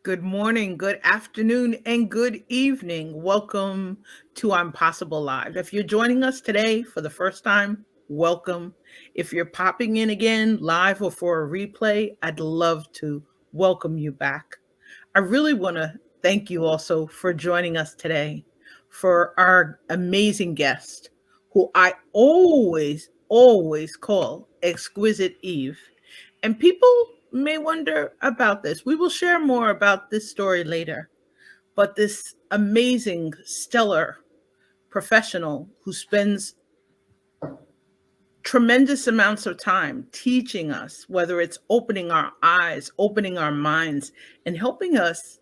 Good morning, good afternoon, and good evening. Welcome to Impossible Live. If you're joining us today for the first time, welcome. If you're popping in again live or for a replay, I'd love to welcome you back. I really want to thank you also for joining us today for our amazing guest, who I always call Exquisite Eve. And people may wonder about this. We will share more about this story later. But this amazing, stellar professional who spends tremendous amounts of time teaching us, whether it's opening our eyes, opening our minds, and helping us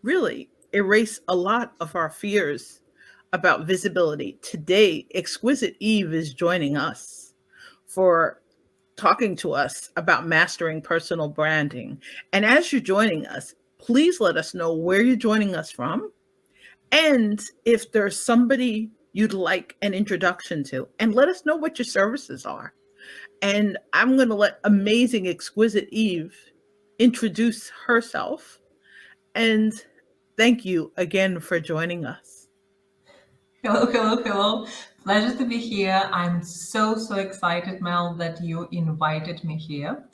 really erase a lot of our fears about visibility. Today, Exquisite Eve is joining us for talking to us about mastering personal branding. And as you're joining us, please let us know where you're joining us from and if there's somebody you'd like an introduction to, and let us know what your services are. And I'm going to let amazing Exquisite Eve introduce herself. And thank you again for joining us. Hello, hello, hello. Pleasure to be here. I'm so excited, Mel, that you invited me here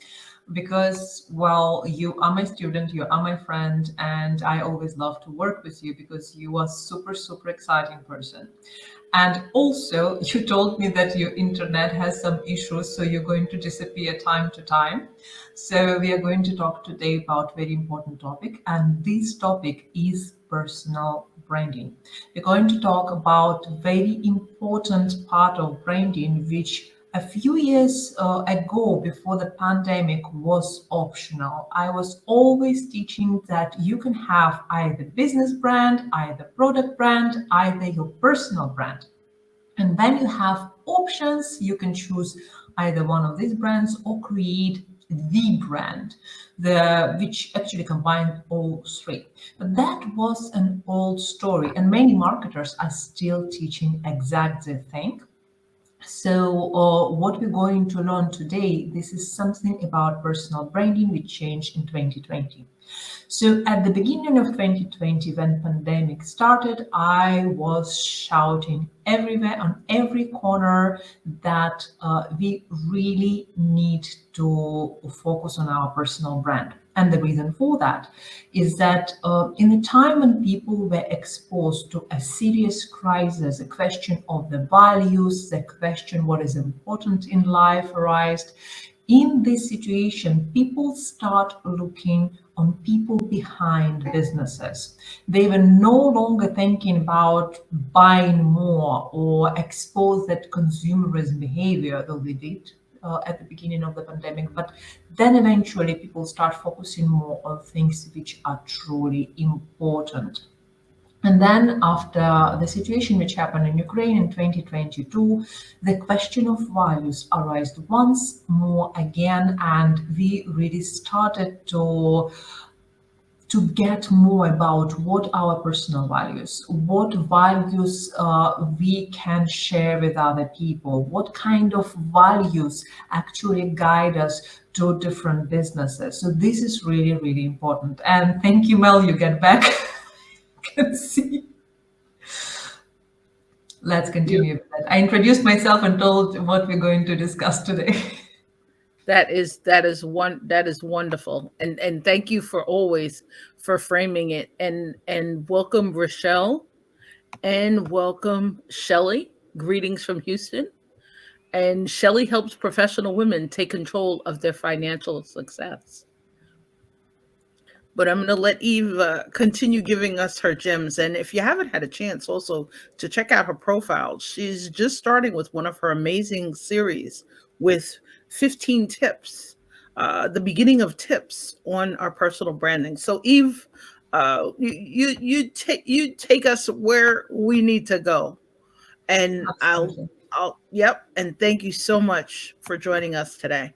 because, well, you are my student, you are my friend, and I always love to work with you because you are super exciting person. And also, you told me that your internet has some issues, so you're going to disappear time to time. So we are going to talk today about very important topic, and this topic is personal branding. We're going to talk about very important part of branding, which a few years ago, before the pandemic, was optional. I was always teaching that you can have either business brand, either product brand, either your personal brand. And when you have options, you can choose either one of these brands or create the brand, which actually combined all three. But that was an old story, and many marketers are still teaching exactly the thing. So, what we're going to learn today, this is something about personal branding which changed in 2020. So at the beginning of 2020, when pandemic started, I was shouting everywhere on every corner that we really need to focus on our personal brand. And the reason for that is that in a time when people were exposed to a serious crisis, a question of the values, the question what is important in life arised. In this situation, people start looking on people behind businesses. They were no longer thinking about buying more or expose that consumerism behavior, though they did at the beginning of the pandemic. But then eventually people start focusing more on things which are truly important. And then, after the situation which happened in Ukraine in 2022, the question of values arose once more again, and we really started to get more about what our personal values, what values we can share with other people, what kind of values actually guide us to different businesses. So this is really important. And thank you, Mel, you get back. Can see. Let's continue with that. I introduced myself and told what we're going to discuss today. That is wonderful, and thank you for always for framing it, and welcome Rochelle, and welcome Shelley. Greetings from Houston. And Shelley helps professional women take control of their financial success. But I'm going to let Eve continue giving us her gems. And if you haven't had a chance also to check out her profile, she's just starting with one of her amazing series with 15 tips, the beginning of tips on our personal branding. So Eve, you take us where we need to go, and Absolutely. I'll, yep. And thank you so much for joining us today.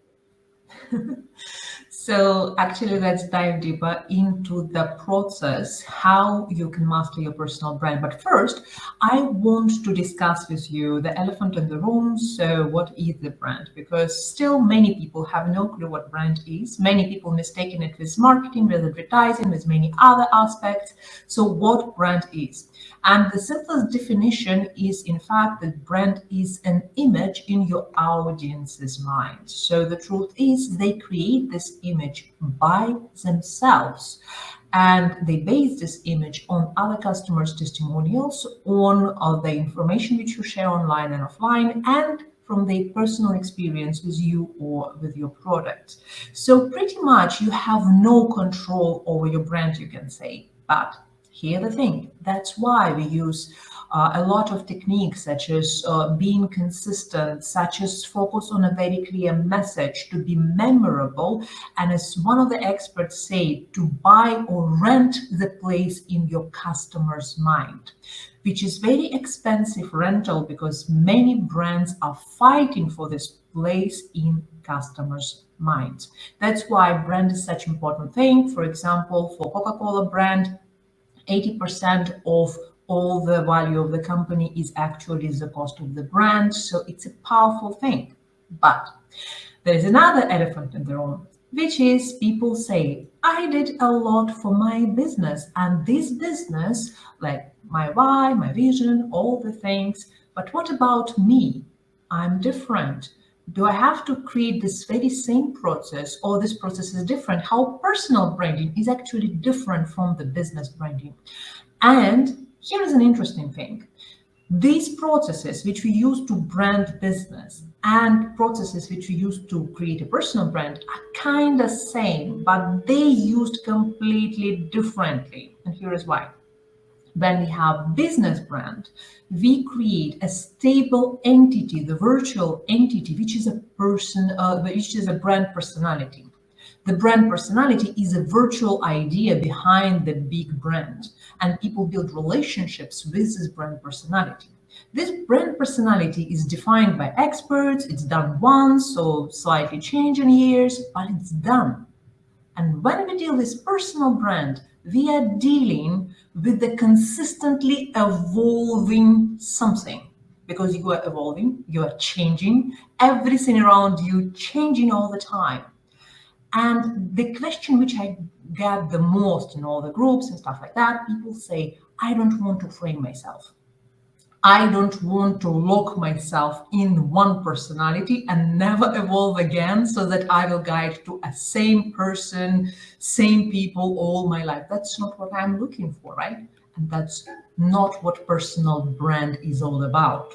So actually, let's dive deeper into the process, how you can master your personal brand. But first, I want to discuss with you the elephant in the room. So what is the brand? Because still many people have no clue what brand is. Many people mistaken it with marketing, with advertising, with many other aspects. So what brand is? And the simplest definition is, in fact, that brand is an image in your audience's mind. So the truth is, they create this image by themselves. And they base this image on other customers' testimonials, on the information which you share online and offline, and from their personal experience with you or with your product. So pretty much you have no control over your brand, you can say. But here's the thing, that's why we use a lot of techniques such as being consistent, such as focus on a very clear message to be memorable, and as one of the experts say, to buy or rent the place in your customer's mind, which is very expensive rental because many brands are fighting for this place in customers' minds. That's why brand is such an important thing. For example, for Coca-Cola brand, 80% of all the value of the company is actually the cost of the brand. So it's a powerful thing. But there is another elephant in the room, which is people say, I did a lot for my business, and this business, like my why, my vision, all the things. But what about me? I'm different. Do I have to create this very same process, or this process is different? How personal branding is actually different from the business branding. And here is an interesting thing. These processes which we use to brand business and processes which we use to create a personal brand are kind of same, but they used completely differently. And here is why. When we have business brand, we create a stable entity, the virtual entity, which is a person, which is a brand personality. The brand personality is a virtual idea behind the big brand, and people build relationships with this brand personality. This brand personality is defined by experts. It's done once, so slightly change in years, but it's done. And when we deal with personal brand, we are dealing with the consistently evolving something, because you are evolving, you are changing, everything around you changing all the time. And the question which I get the most in all the groups and stuff like that, people say, I don't want to frame myself. I don't want to lock myself in one personality and never evolve again so that I will guide to a same person, same people all my life. That's not what I'm looking for, right? And that's not what personal brand is all about.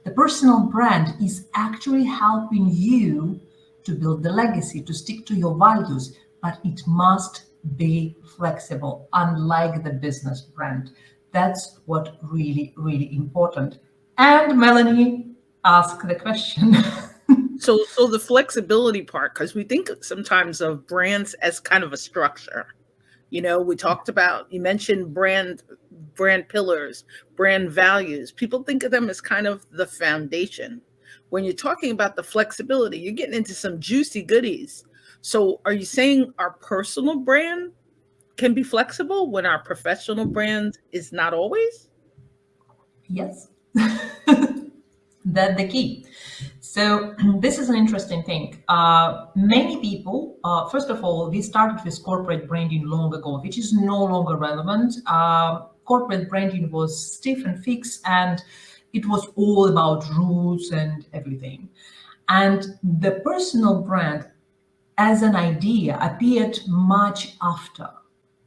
The personal brand is actually helping you to build the legacy, to stick to your values, but it must be flexible, unlike the business brand. That's what really, really important. And Melanie, ask the question. So the flexibility part, because we think sometimes of brands as kind of a structure. We talked about, you mentioned brand pillars, brand values. People think of them as kind of the foundation. When you're talking about the flexibility, you're getting into some juicy goodies. So are you saying our personal brand can be flexible when our professional brand is not always? Yes, that's the key. So this is an interesting thing. Many people, first of all, we started with corporate branding long ago, which is no longer relevant. Corporate branding was stiff and fixed, and it was all about rules and everything. And the personal brand as an idea appeared much after.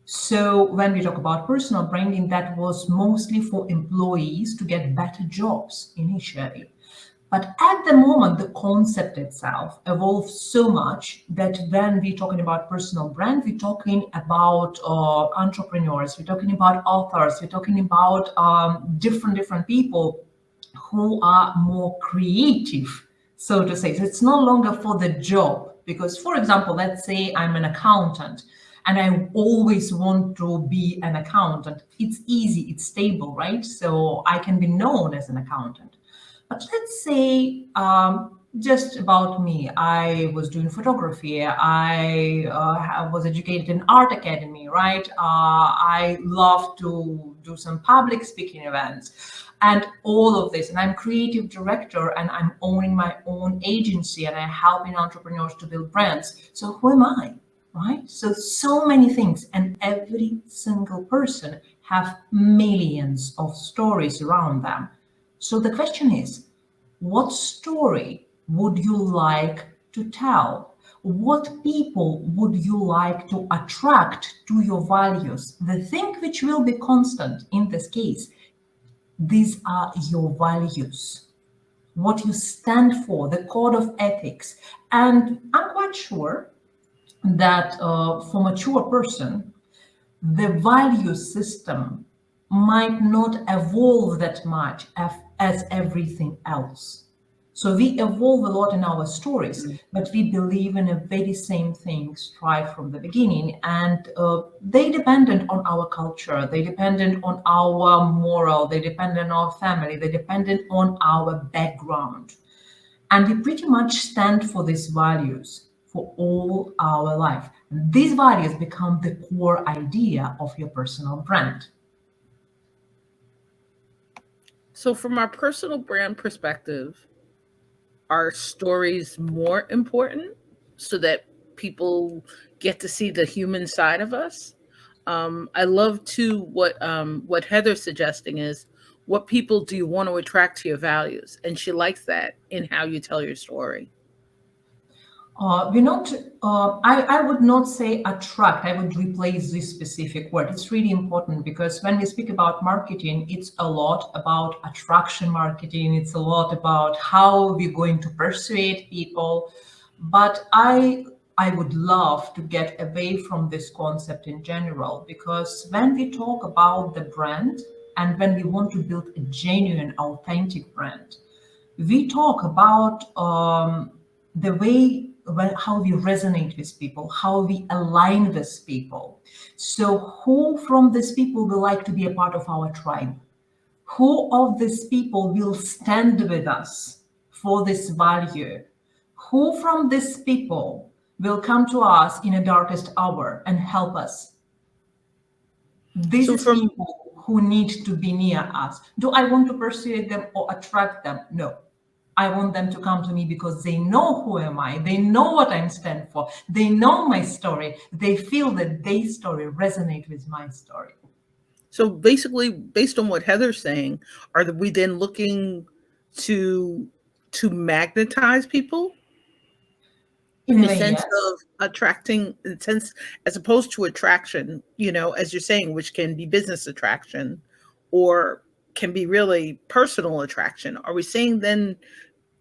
So when we talk about personal branding, that was mostly for employees to get better jobs initially. But at the moment, the concept itself evolved so much that when we're talking about personal brand, we're talking about entrepreneurs, we're talking about authors, we're talking about different people who are more creative, so to say. So it's no longer for the job. Because, for example, let's say I'm an accountant and I always want to be an accountant. It's easy, it's stable, right? So I can be known as an accountant. But let's say just about me. I was doing photography. I was educated in art academy, right? I love to do some public speaking events and all of this. And I'm creative director and I'm owning my own agency and I'm helping entrepreneurs to build brands. So who am I? Right? So many things, and every single person have millions of stories around them. So the question is, what story would you like to tell? What people would you like to attract to your values? The thing which will be constant in this case, these are your values, what you stand for, the code of ethics. And I'm quite sure that for mature person, the value system might not evolve that much as everything else. So we evolve a lot in our stories, but we believe in a very same things right from the beginning, and they dependent on our culture, they dependent on our moral, they dependent on our family, they dependent on our background. And we pretty much stand for these values for all our life. And these values become the core idea of your personal brand. So, from our personal brand perspective, are stories more important so that people get to see the human side of us? I love too what Heather's suggesting is, what people do you want to attract to your values, and she likes that in how you tell your story. We're not, I would not say attract, I would replace this specific word. It's really important because when we speak about marketing, it's a lot about attraction marketing, it's a lot about how we're going to persuade people. But I would love to get away from this concept in general, because when we talk about the brand and when we want to build a genuine, authentic brand, we talk about the way how we resonate with people, how we align with people. So, who from these people will like to be a part of our tribe? Who of these people will stand with us for this value? Who from these people will come to us in a darkest hour and help us? This So is from people who need to be near us. Do I want to persuade them or attract them? No. I want them to come to me because they know who am I. They know what I'm stand for. They know my story. They feel that their story resonate with my story. so basically, based on what Heather's saying, are we then looking to magnetize people In in a the way, sense yes. of attracting, in the sense as opposed to attraction, as you're saying, which can be business attraction or can be really personal attraction? Are we saying then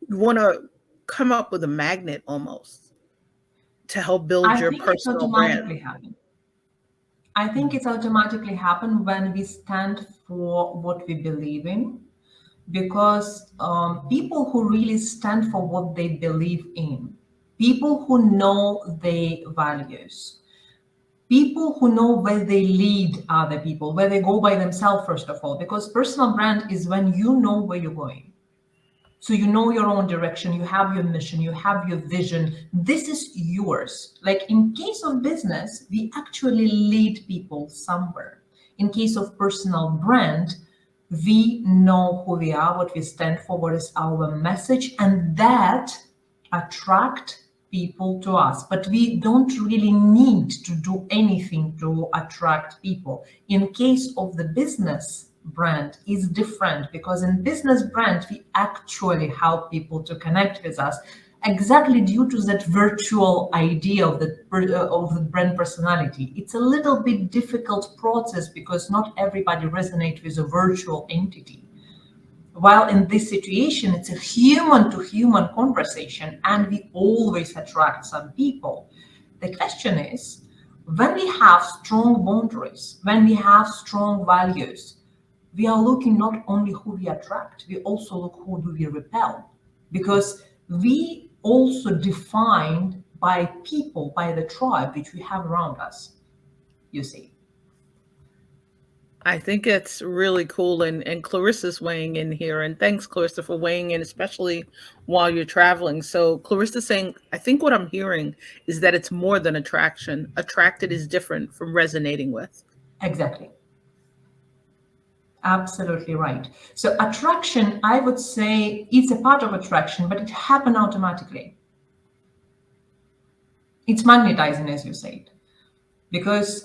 you want to come up with a magnet almost to help build I your think it's personal brand? automatically happen. I think it's automatically happen when we stand for what we believe in, because people who really stand for what they believe in, people who know their values, people who know where they lead other people, where they go by themselves, first of all, because personal brand is when you know where you're going. So you know your own direction, you have your mission, you have your vision. This is yours. Like in case of business, we actually lead people somewhere. In case of personal brand, we know who we are, what we stand for, what is our message, and that attract people to us. But we don't really need to do anything to attract people. In case of the business brand is different, because in business brand we actually help people to connect with us, exactly due to that virtual idea of the brand personality. It's a little bit difficult process because not everybody resonates with a virtual entity, while in this situation it's a human to human conversation and we always attract some people. The question is, when we have strong boundaries, when we have strong values, we are looking not only who we attract, we also look who do we repel, because we also defined by people, by the tribe which we have around us, you see. I think it's really cool, and Clarissa's weighing in here, and thanks, Clarissa, for weighing in, especially while you're traveling. So Clarissa's saying, I think what I'm hearing is that it's more than attraction. Attracted is different from resonating with. Exactly. Absolutely right. So attraction, I would say it's a part of attraction, but it happens automatically. It's magnetizing, as you said, because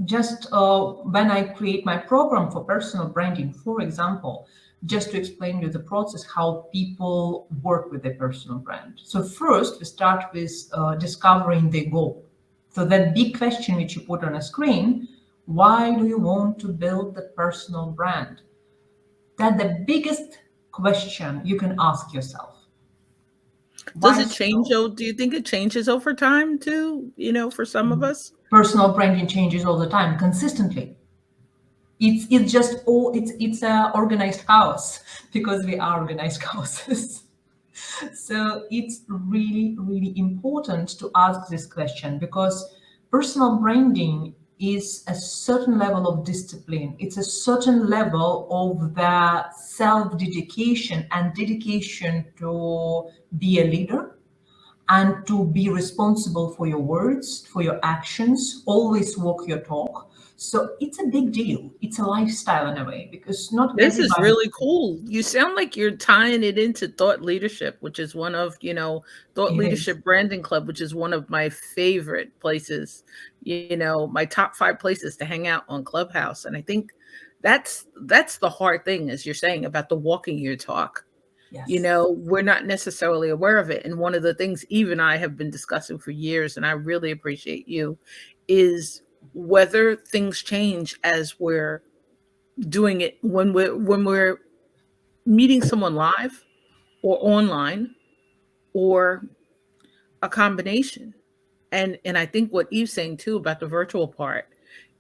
just when I create my program for personal branding, for example, just to explain you the process, how people work with their personal brand. So first, we start with discovering the goal. So that big question which you put on a screen, why do you want to build the personal brand? That's the biggest question you can ask yourself. Does Why it change? so? Oh, do you think it changes over time too? For some of us? Personal branding changes all the time, consistently. It's just all it's a organized chaos because we are organized chaoses. So it's really, really important to ask this question because personal branding is a certain level of discipline. It's a certain level of the self dedication and dedication to be a leader and to be responsible for your words, for your actions, always walk your talk. So it's a big deal. It's a lifestyle in a way because not This is everybody. really cool. You sound like you're tying it into Thought Leadership, which is one of, Thought It is. Leadership Branding Club, which is one of my favorite places, my top 5 places to hang out on Clubhouse. And I think that's the hard thing, as you're saying, about the walking your talk. Yes. We're not necessarily aware of it. And one of the things Eve and I have been discussing for years, and I really appreciate you, is whether things change as we're doing it when we're meeting someone live or online or a combination. And I think what Eve's saying too about the virtual part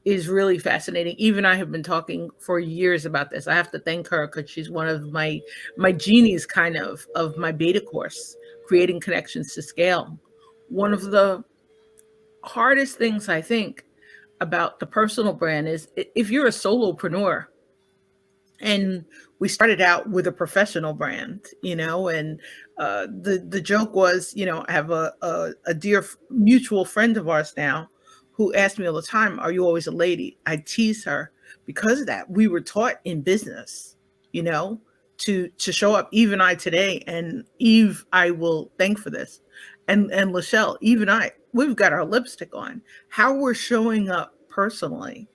is really fascinating. Eve and I have been talking for years about this. I have to thank her because she's one of my genies kind of my beta course, creating connections to scale. One of the hardest things I think about the personal brand is if you're a solopreneur, and we started out with a professional brand, and the joke was, I have a dear mutual friend of ours now who asks me all the time, are you always a lady? I tease her because of that. We were taught in business, you know to show up. Eve and I today, and Eve, I will thank for this, and Lachelle, Eve and I, we've got our lipstick on. How we're showing up personally,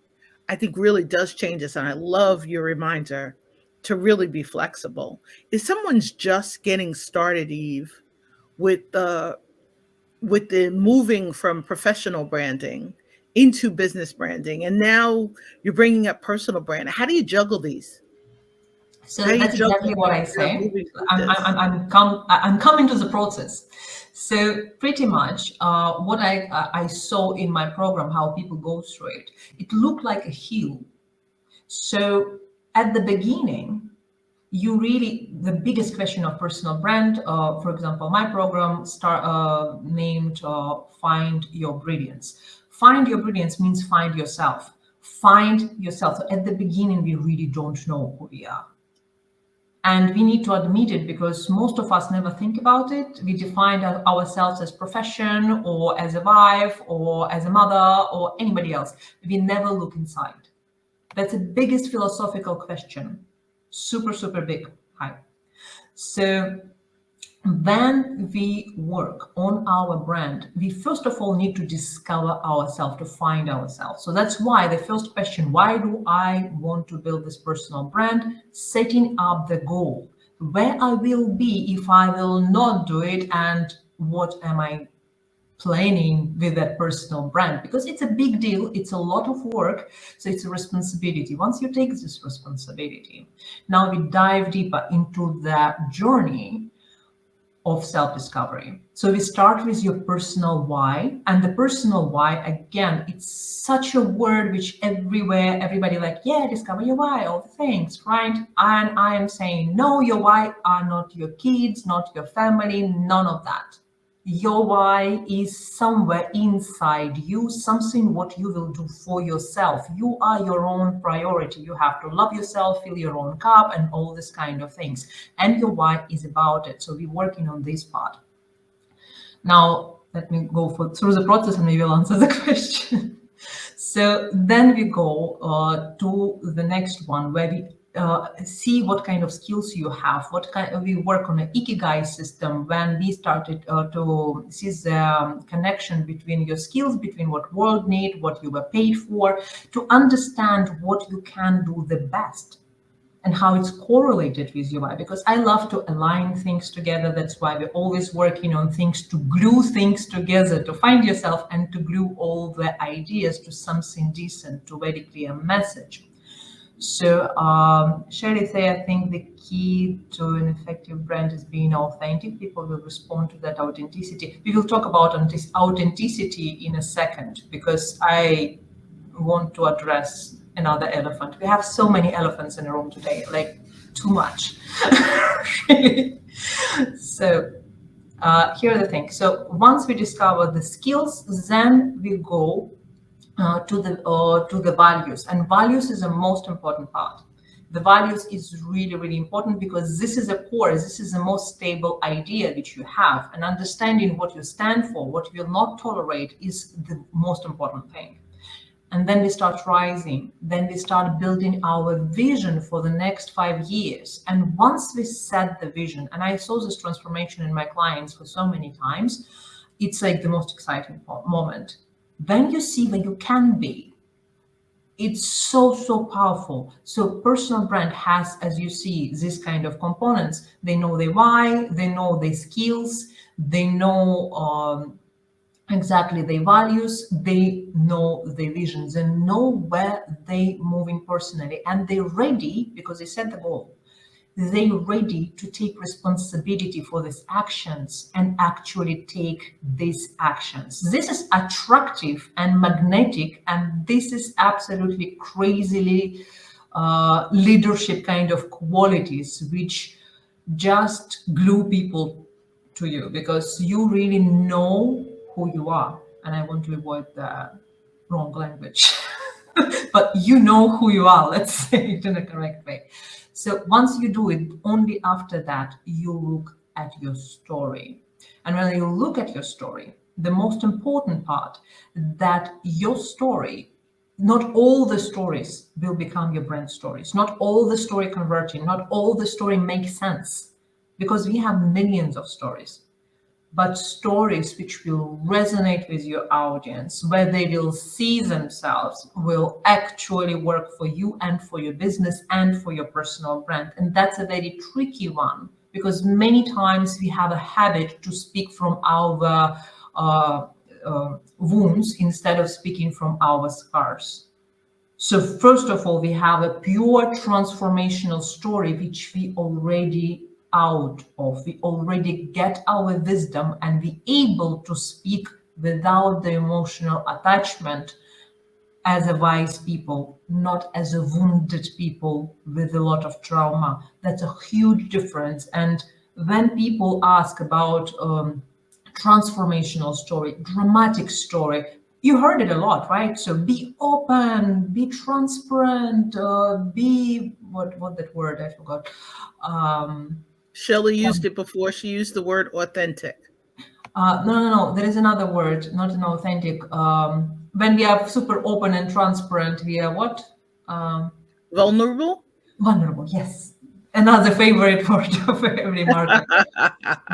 I think, really does change us. And I love your reminder to really be flexible. If someone's just getting started, Eve, with the moving from professional branding into business branding, and now you're bringing up personal brand, how do you juggle these? How So do you that's juggle exactly what the I idea of say. moving through I'm I'm this? I'm I'm coming to the process. So pretty much, what I saw in my program, how people go through it, it looked like a hill. So at the beginning, you really the biggest question of personal brand. For example, my program start named "Find Your Brilliance." Find your brilliance means find yourself. Find yourself. So at the beginning, we really don't know who we are. And we need to admit it because most of us never think about it. We define ourselves as profession or as a wife or as a mother or anybody else. We never look inside. That's the biggest philosophical question. Super, super big. Hi. So when we work on our brand, we first of all need to discover ourselves, to find ourselves. So that's why the first question, why do I want to build this personal brand? Setting up the goal, where I will be if I will not do it, and what am I planning with that personal brand, because it's a big deal, it's a lot of work, so it's a responsibility. Once you take this responsibility, now we dive deeper into the journey of self-discovery. So we start with your personal why, and the personal why, again, it's such a word which everywhere everybody like, yeah, discover your why, all the things, right? And I am saying no, your why are not your kids, not your family, none of that. Your why is somewhere inside you, something what you will do for yourself. You are your own priority. You have to love yourself, fill your own cup, and all this kind of things. And your why is about it. So we're working on this part. Now, let me go through the process and maybe I'll answer the question. So then we go to the next one where we see what kind of skills you have. We work on an ikigai system when we started to see the connection between your skills, between what world need, what you were paid for, to understand what you can do the best and how it's correlated with UI. Because I love to align things together. That's why we're always working on things to glue things together, to find yourself and to glue all the ideas to something decent, to very clear message. So Sherry say, I think the key to an effective brand is being authentic. People will respond to that authenticity. We will talk about authenticity in a second, because I want to address another elephant. We have so many elephants in the room today, like too much. So here are the things. So once we discover the skills, then we go to the values, and values is the most important part. The values is really, really important, because this is a core, this is the most stable idea which you have, and understanding what you stand for, what you will not tolerate, is the most important thing. And then we start rising, then we start building our vision for the next 5 years. And once we set the vision, and I saw this transformation in my clients for so many times, it's like the most exciting moment. When you see where you can be, it's so, so powerful. So personal brand has, as you see, this kind of components. They know their why, they know their skills, they know exactly their values, they know their visions, and know where they moving personally, and they're ready, because they set the goal, they're ready to take responsibility for these actions and actually take these actions. This is attractive and magnetic, and this is absolutely crazily leadership kind of qualities which just glue people to you, because you really know who you are. And I want to avoid the wrong language, but you know who you are, let's say it in a correct way. So once you do it, only after that you look at your story. And when you look at your story, the most important part, that your story, not all the stories will become your brand stories, not all the story converting, not all the story makes sense, because we have millions of stories, but stories which will resonate with your audience, where they will see themselves, will actually work for you and for your business and for your personal brand. And that's a very tricky one, because many times we have a habit to speak from our wounds instead of speaking from our scars. So first of all, we have a pure transformational story, which we already out of. We already get our wisdom and be able to speak without the emotional attachment as a wise people, not as a wounded people with a lot of trauma. That's a huge difference. And when people ask about transformational story, dramatic story, you heard it a lot, right? So be open, be transparent, be what that word I forgot. Shelley used it before. She used the word authentic. No. There is another word, not an authentic. When we are super open and transparent, we are what? Vulnerable? Vulnerable. Yes, another favorite word of every marketer.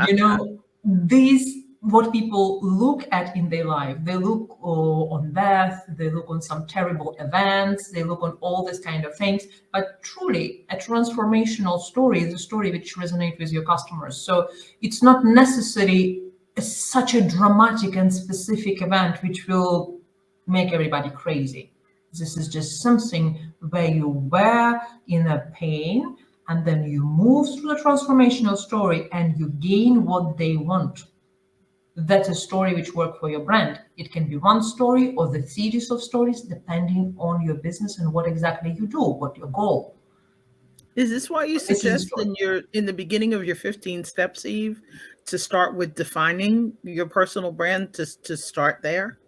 You know, these what people look at in their life. They look on death, they look on some terrible events, they look on all these kind of things. But truly, a transformational story is a story which resonates with your customers. So it's not necessary such a dramatic and specific event which will make everybody crazy. This is just something where you were in a pain, and then you move through the transformational story and you gain what they want. That's a story which works for your brand. It can be one story or the series of stories, depending on your business and what exactly you do, what your goal. Is this why you This is the suggest story. in the beginning of your 15 steps, Eve, to start with defining your personal brand, to start there?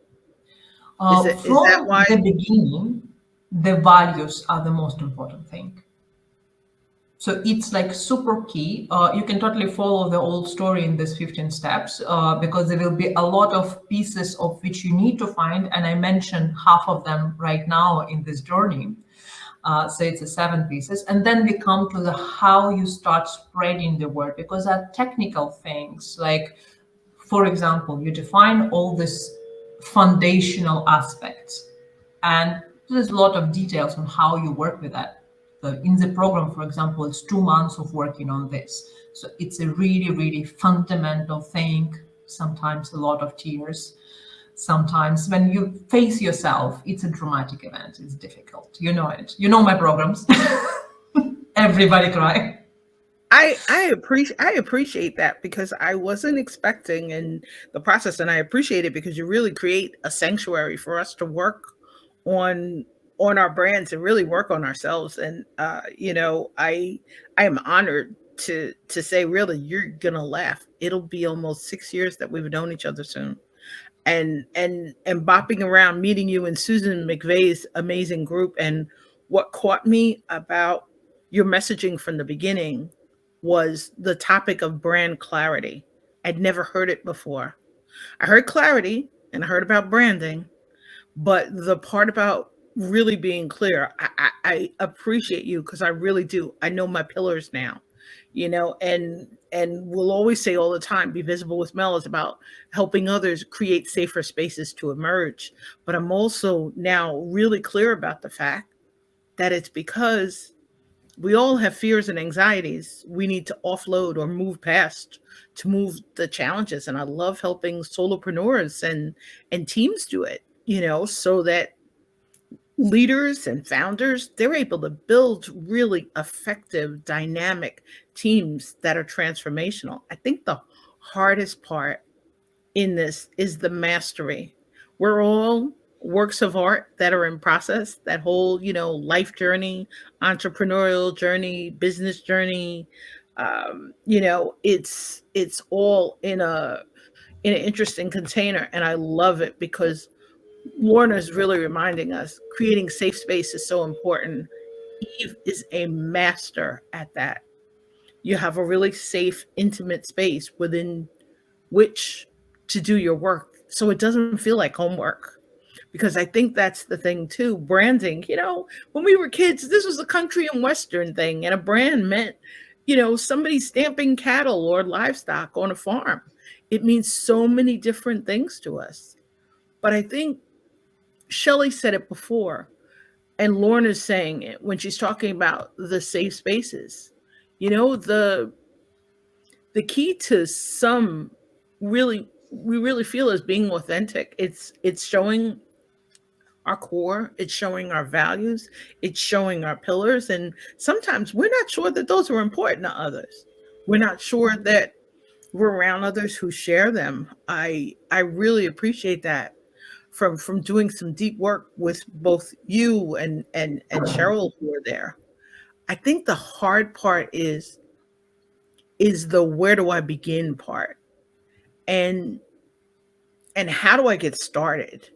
Is that From why? the beginning, the values are the most important thing. So it's like super key. You can totally follow the old story in these 15 steps because there will be a lot of pieces of which you need to find. And I mentioned half of them right now in this journey. So it's a 7 pieces. And then we come to the how you start spreading the word because there are technical things like, for example, you define all these foundational aspects, and there's a lot of details on how you work with that. So in the program, for example, it's 2 months of working on this. So it's a really, really fundamental thing. Sometimes a lot of tears. Sometimes when you face yourself, it's a dramatic event. It's difficult. You know it. You know my programs. Everybody cry. I appreciate that because I wasn't expecting in the process, and I appreciate it because you really create a sanctuary for us to work on our brands and really work on ourselves. And I am honored to say, really, you're gonna laugh. It'll be almost 6 years that we've known each other soon, and bopping around meeting you in Susan McVeigh's amazing group. And what caught me about your messaging from the beginning was the topic of brand clarity. I'd never heard it before. I heard clarity and I heard about branding, but the part about really being clear, I appreciate you because I really do. I know my pillars now, and we'll always say all the time, be visible with Mel is about helping others create safer spaces to emerge. But I'm also now really clear about the fact that it's because we all have fears and anxieties we need to offload or move past to move the challenges. And I love helping solopreneurs and teams do it, so that leaders and founders, they're able to build really effective, dynamic teams that are transformational. I think the hardest part in this is the mastery. We're all works of art that are in process, that whole, life journey, entrepreneurial journey, business journey. It's all in an interesting container. And I love it because Lorna's really reminding us creating safe space is so important. Eve is a master at that. You have a really safe, intimate space within which to do your work so it doesn't feel like homework. Because I think that's the thing too. Branding, when we were kids, this was a country and western thing, and a brand meant, somebody stamping cattle or livestock on a farm. It means so many different things to us. But I think Shelley said it before, and Lorna's saying it when she's talking about the safe spaces. The key to some really we really feel is being authentic. It's showing our core, it's showing our values, it's showing our pillars, and sometimes we're not sure that those are important to others. We're not sure that we're around others who share them. I really appreciate that from doing some deep work with both you and Cheryl who are there. I think the hard part is the where do I begin part, and how do I get started?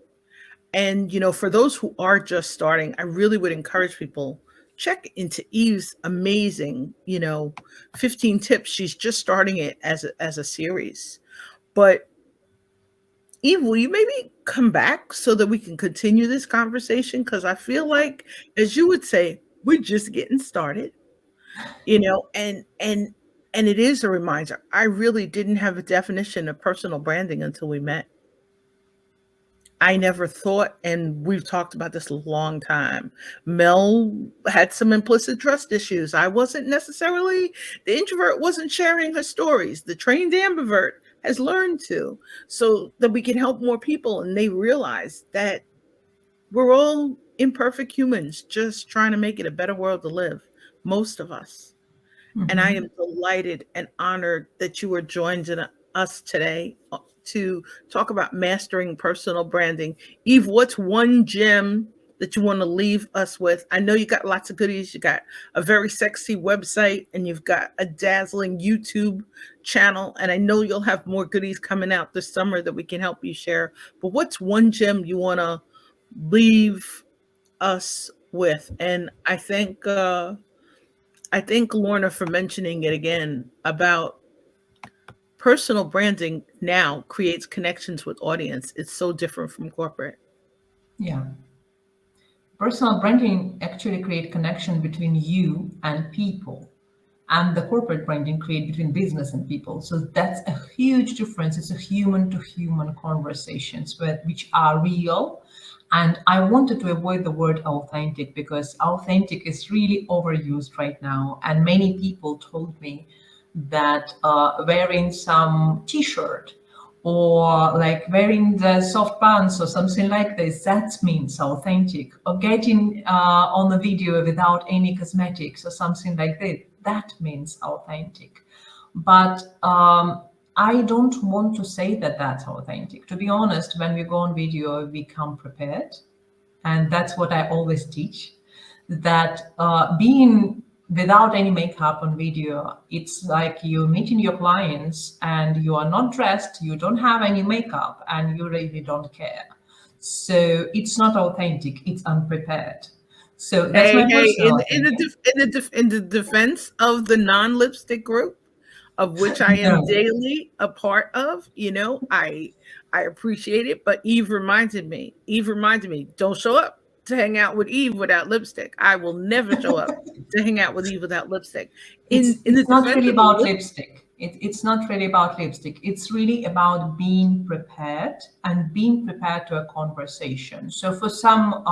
And for those who are just starting, I really would encourage people check into Eve's amazing, 15 tips. She's just starting it as a series. But Eve, will you maybe come back so that we can continue this conversation? Because I feel like, as you would say, we're just getting started, and it is a reminder. I really didn't have a definition of personal branding until we met. I never thought, and we've talked about this a long time. Mel had some implicit trust issues. I wasn't necessarily, the introvert wasn't sharing her stories. The trained ambivert has learned to, so that we can help more people. And they realize that we're all imperfect humans just trying to make it a better world to live, most of us. And I am delighted and honored that you are joining us today to talk about mastering personal branding. Eve, what's one gem that you want to leave us with? I know you got lots of goodies. You got a very sexy website and you've got a dazzling YouTube channel. And I know you'll have more goodies coming out this summer that we can help you share. But what's one gem you want to leave us with? And I thank Lorna for mentioning it again about personal branding now creates connections with audience. It's so different from corporate. Yeah. Personal branding actually create connection between you and people, and the corporate branding create between business and people. So that's a huge difference. It's a human to human conversations which are real. And I wanted to avoid the word authentic because authentic is really overused right now. And many people told me that wearing some t-shirt or like wearing the soft pants or something like this, that means authentic. Or getting on the video without any cosmetics or something like that means authentic. But I don't want to say that that's authentic. To be honest, when we go on video, we come prepared. And that's what I always teach, that being without any makeup on video, it's like you're meeting your clients and you are not dressed, you don't have any makeup, and you really don't care. So it's not authentic, it's unprepared. So that's Hey, my hey! personal opinion. In the defense of the non lipstick group, of which I am No, daily a part of, I appreciate it. But Eve reminded me. Eve reminded me. Don't show up to hang out with Eve without lipstick. I will never show up to hang out with Eve without lipstick. In the it's not defense really of the about lip, lipstick. It's not really about lipstick. It's really about being prepared and being prepared to a conversation. So for some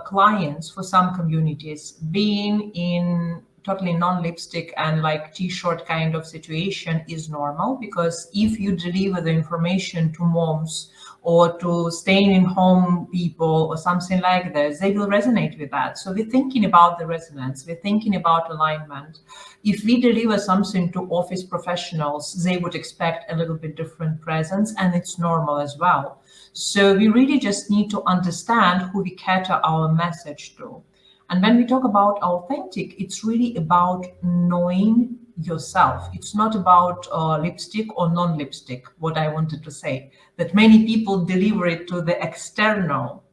clients, for some communities, being in totally non-lipstick and like t-shirt kind of situation is normal, because if you deliver the information to moms or to staying in home people or something like this, they will resonate with that. So we're thinking about the resonance, we're thinking about alignment. If we deliver something to office professionals, they would expect a little bit different presence, and it's normal as well. So we really just need to understand who we cater our message to. And when we talk about authentic, it's really about knowing yourself. It's not about lipstick or non lipstick, what I wanted to say. That many people deliver it to the external,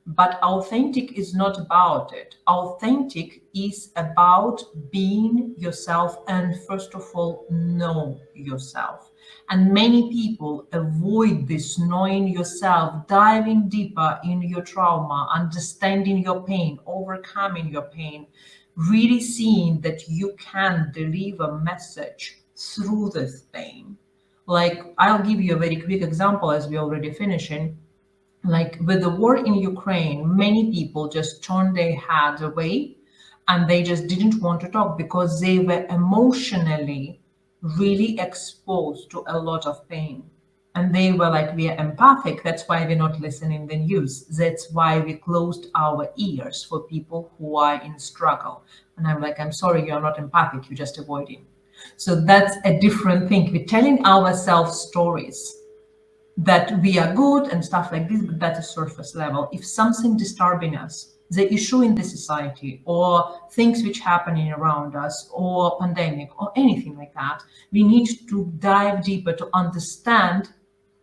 but authentic is not about it. Authentic is about being yourself and, first of all, know yourself. And many people avoid this knowing yourself, diving deeper in your trauma, understanding your pain, overcoming your pain, really seeing that you can deliver message through this pain. Like, I'll give you a very quick example as we're already finishing. Like with the war in Ukraine, many people just turned their heads away and they just didn't want to talk because they were emotionally really exposed to a lot of pain. And they were like, we are empathic. That's why we're not listening the news. That's why we closed our ears for people who are in struggle. And I'm like, I'm sorry, you're not empathic. You're just avoiding. So that's a different thing. We're telling ourselves stories that we are good and stuff like this, but that's a surface level. If something disturbing us, the issue in the society or things which happening around us or pandemic or anything like that, we need to dive deeper to understand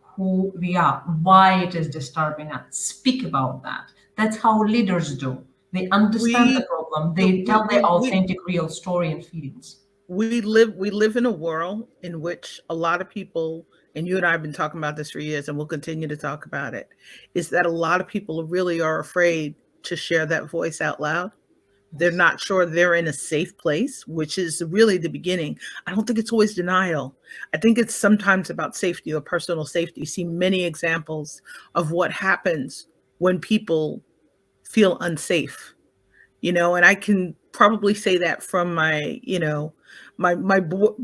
who we are, why it is disturbing us, speak about that. That's how leaders do. They understand the we problem, they tell their authentic real story and feelings. we live in a world in which a lot of people, and you and I have been talking about this for years and we'll continue to talk about it, is that a lot of people really are afraid to share that voice out loud. They're Yes. not sure they're in a safe place, which is really the beginning. I don't think it's always denial. I think it's sometimes about safety or personal safety. You see many examples of what happens when people feel unsafe, and I can probably say that from my,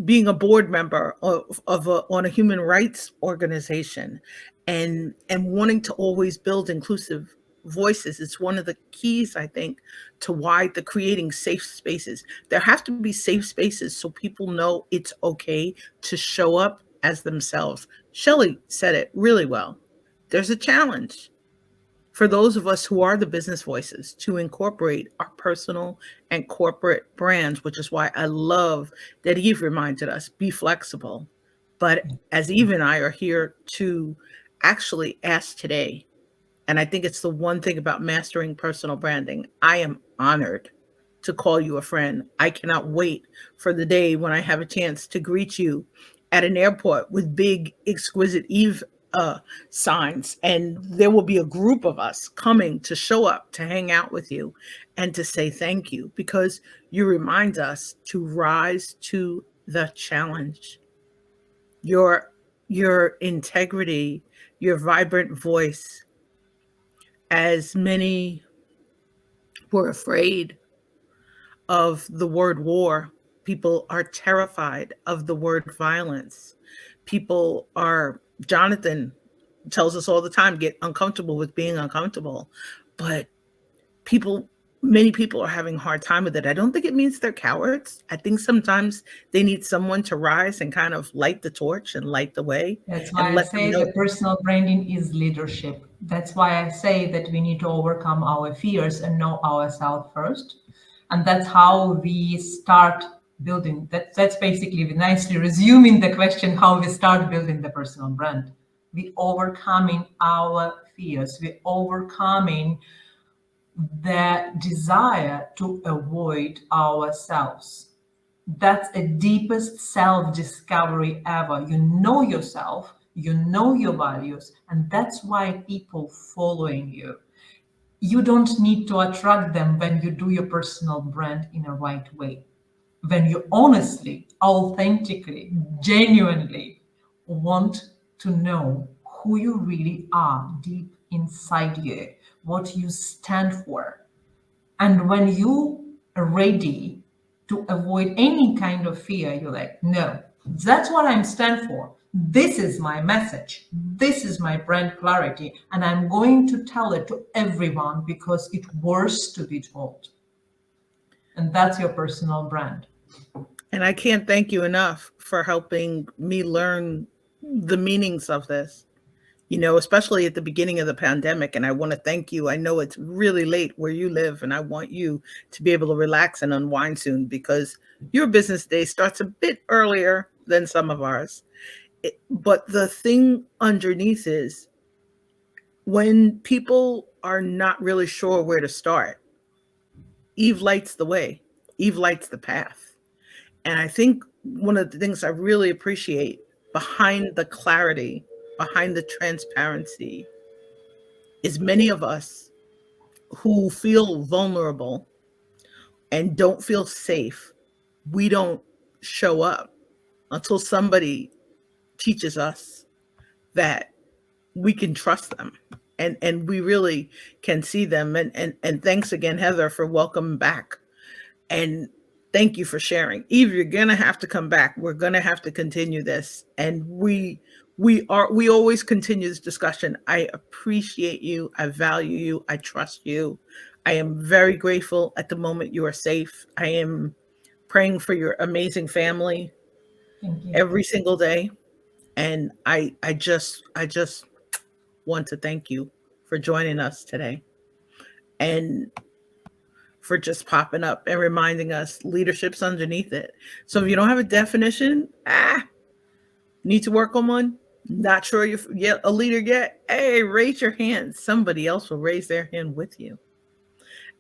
being a board member on a human rights organization, and wanting to always build inclusive voices. It's one of the keys, I think, to why the creating safe spaces. There have to be safe spaces so people know it's okay to show up as themselves. Shelley said it really well. There's a challenge. for those of us who are the business voices to incorporate our personal and corporate brands, which is why I love that Eve reminded us be flexible. But as Eve and I are here to actually ask today, and I think it's the one thing about mastering personal branding, I am honored to call you a friend. I cannot wait for the day when I have a chance to greet you at an airport with big Exquisite Eve uh, signs. And there will be a group of us coming to show up, to hang out with you, and to say thank you because you remind us to rise to the challenge. Your your integrity, your vibrant voice, as many were afraid of the word war. People are terrified of the word violence. People are, Jonathan tells us all the time, get uncomfortable with being uncomfortable. But people, many people are having a hard time with it. I don't think it means they're cowards. I think sometimes they need someone to rise and kind of light the torch and light the way That's and why I let them say know. the personal branding is leadership. That's why I say that we need to overcome our fears and know ourselves first. And that's how we start building. That's basically nicely resuming the question how we start building the personal brand. We overcoming our fears. We overcoming the desire to avoid ourselves. That's a deepest self-discovery ever. You know yourself, you know your values, and that's why people following you. You don't need to attract them when you do your personal brand in a right way. When you honestly, authentically, genuinely want to know who you really are deep inside you, what you stand for, and when you are ready to avoid any kind of fear, you're like, no, that's what I'm stand for. This is my message. This is my brand clarity. And I'm going to tell it to everyone because it worth to be told. And that's your personal brand. And I can't thank you enough for helping me learn the meanings of this, especially at the beginning of the pandemic. And I want to thank you. I know it's really late where you live, and I want you to be able to relax and unwind soon because your business day starts a bit earlier than some of ours. But the thing underneath is when people are not really sure where to start, Eve lights the way, Eve lights the path. And I think one of the things I really appreciate behind the clarity, behind the transparency, is many of us who feel vulnerable and don't feel safe, we don't show up until somebody teaches us that we can trust them and we really can see them. And thanks again, Heather, for welcome back. And thank you for sharing. Eve, you're gonna have to come back. We're gonna have to continue this. And we always continue this discussion. I appreciate you, I value you, I trust you. I am very grateful at the moment you are safe. I am praying for your amazing family Thank you. every single day. And I just want to thank you for joining us today and for just popping up and reminding us leadership's underneath it. So if you don't have a definition, need to work on one, not sure you're yet a leader yet, hey, raise your hand. Somebody else will raise their hand with you.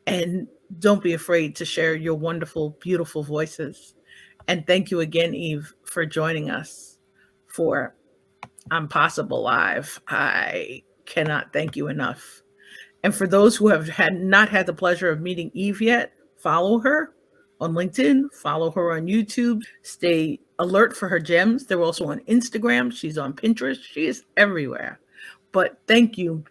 And don't be afraid to share your wonderful, beautiful voices. And thank you again, Eve, for joining us for I'm Possible Live. I cannot thank you enough. And for those who have not had the pleasure of meeting Eve yet, follow her on LinkedIn, follow her on YouTube, stay alert for her gems. They're also on Instagram. She's on Pinterest. She is everywhere. But thank you,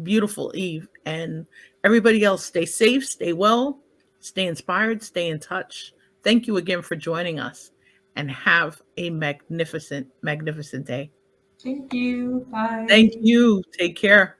beautiful Eve. And everybody else, stay safe, stay well, stay inspired, stay in touch. Thank you again for joining us and have a magnificent, magnificent day. Thank you. Thank Bye. you. Take care.